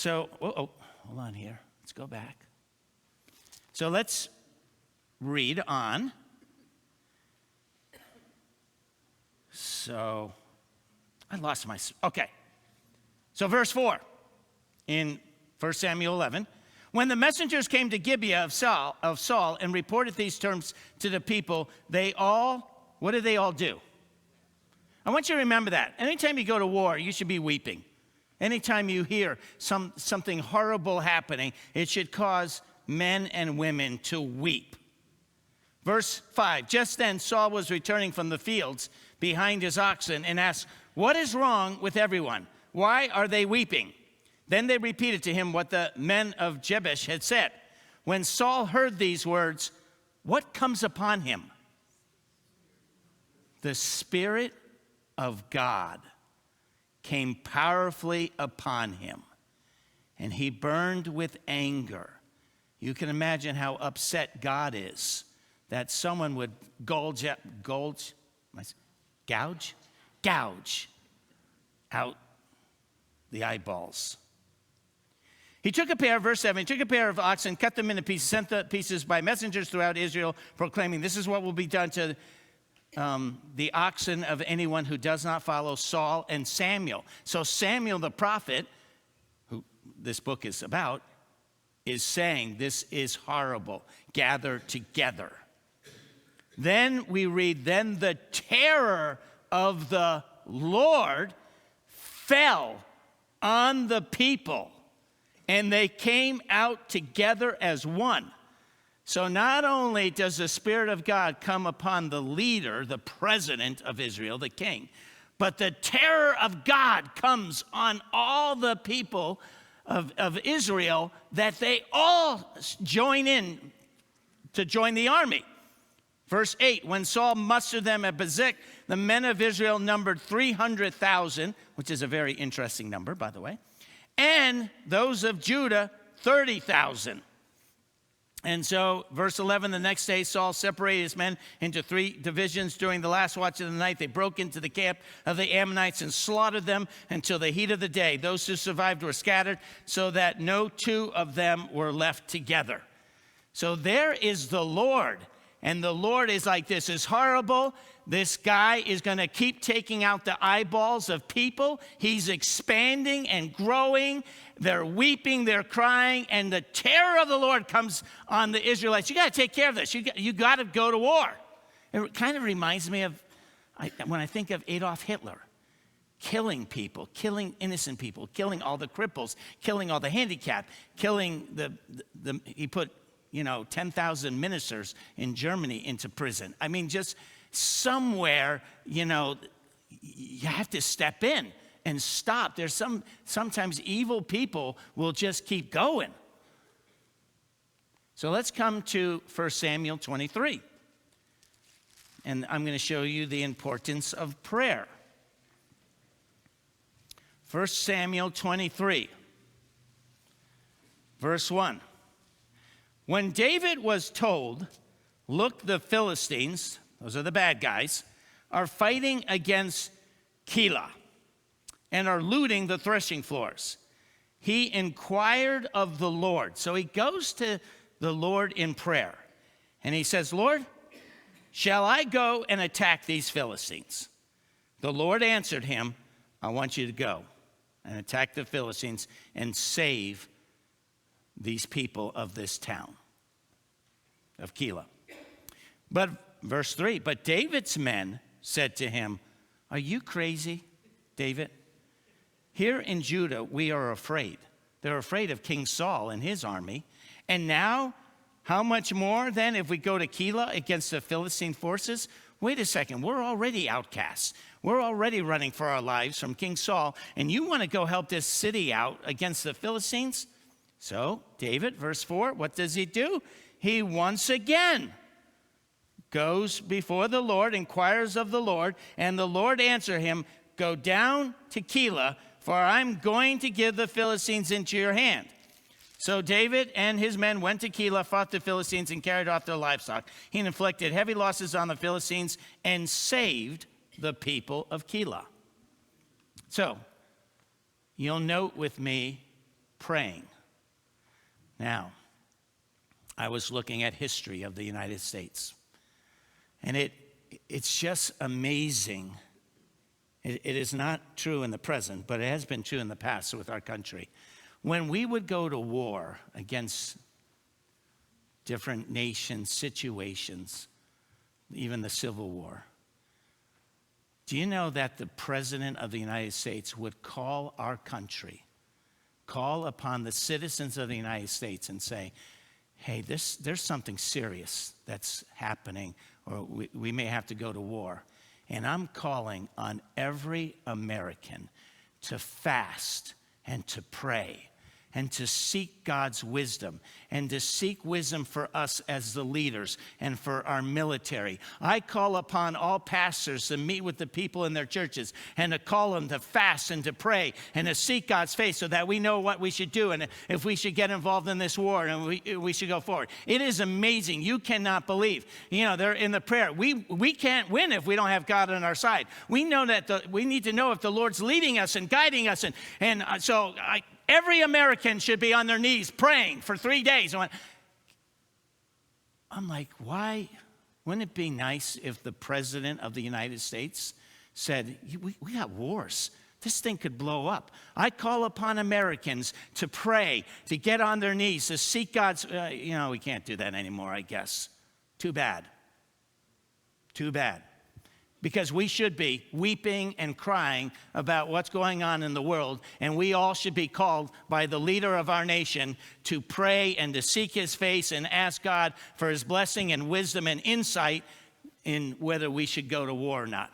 So, hold on here. Let's go back. So let's read on. So, I lost my, okay. So verse 4 in 1 Samuel 11. When the messengers came to Gibeah of Saul and reported these terms to the people, what did they all do? I want you to remember that. Anytime you go to war, you should be weeping. Anytime you hear something horrible happening, it should cause men and women to weep. Verse 5, just then Saul was returning from the fields behind his oxen and asked, "What is wrong with everyone? Why are they weeping?" Then they repeated to him what the men of Jabesh had said. When Saul heard these words, what comes upon him? The Spirit of God came powerfully upon him, and he burned with anger. You can imagine how upset God is that someone would gouge out the eyeballs. He took a pair, verse 7, he took a pair of oxen, cut them into pieces, sent the pieces by messengers throughout Israel, proclaiming, "This is what will be done to the oxen of anyone who does not follow Saul and Samuel." So Samuel the prophet, who this book is about, is saying this is horrible. Gather together. Then we read, then the terror of the Lord fell on the people, and they came out together as one. So not only does the Spirit of God come upon the leader, the president of Israel, the king, but the terror of God comes on all the people of Israel, that they all join in to join the army. Verse 8, when Saul mustered them at Bezek, the men of Israel numbered 300,000, which is a very interesting number, by the way, and those of Judah, 30,000. And so, verse 11, the next day Saul separated his men into 3 divisions. During the last watch of the night, they broke into the camp of the Ammonites and slaughtered them until the heat of the day. Those who survived were scattered, so that no 2 of them were left together. So there is the Lord. And the Lord is like, this is horrible. This guy is going to keep taking out the eyeballs of people. He's expanding and growing. They're weeping, they're crying, and the terror of the Lord comes on the Israelites. You got to take care of this. You got to go to war. It kind of reminds me of when I think of Adolf Hitler. Killing people, killing innocent people, killing all the cripples, killing all the handicapped, killing he put 10,000 ministers in Germany into prison. I mean, just somewhere, you have to step in and stop. There's sometimes evil people will just keep going. So let's come to 1 Samuel 23. And I'm going to show you the importance of prayer. 1 Samuel 23, verse 1. When David was told, look, the Philistines, those are the bad guys, are fighting against Keilah and are looting the threshing floors, he inquired of the Lord. So he goes to the Lord in prayer. And he says, Lord, shall I go and attack these Philistines? The Lord answered him, I want you to go and attack the Philistines and save these people of this town of Keilah. But verse 3, but David's men said to him, are you crazy, David? Here in Judah, we are afraid. They're afraid of King Saul and his army. And now, how much more then if we go to Keilah against the Philistine forces? Wait a second, we're already outcasts. We're already running for our lives from King Saul, and you want to go help this city out against the Philistines? So David, verse 4, what does he do? He once again goes before the Lord, inquires of the Lord, and the Lord answered him, go down to Keilah, for I'm going to give the Philistines into your hand. So David and his men went to Keilah, fought the Philistines, and carried off their livestock. He inflicted heavy losses on the Philistines and saved the people of Keilah. So, you'll note with me praying. Now, I was looking at history of the United States, and it's just amazing. It is not true in the present, but it has been true in the past with our country. When we would go to war against different nations, situations, even the Civil War, do you know that the President of the United States would call our country, call upon the citizens of the United States and say, hey, there's something serious that's happening, or we may have to go to war. And I'm calling on every American to fast and to pray and to seek God's wisdom and to seek wisdom for us as the leaders and for our military. I call upon all pastors to meet with the people in their churches and to call them to fast and to pray and to seek God's face so that we know what we should do and if we should get involved in this war and we should go forward. It is amazing. You cannot believe. They're in the prayer. We can't win if we don't have God on our side. We know that we need to know if the Lord's leading us and guiding us. So every American should be on their knees praying for 3 days. I'm like, why? Wouldn't it be nice if the President of the United States said, we got wars. This thing could blow up. I call upon Americans to pray, to get on their knees, to seek God's, we can't do that anymore, I guess. Too bad. Too bad. Because we should be weeping and crying about what's going on in the world, and we all should be called by the leader of our nation to pray and to seek his face and ask God for his blessing and wisdom and insight in whether we should go to war or not.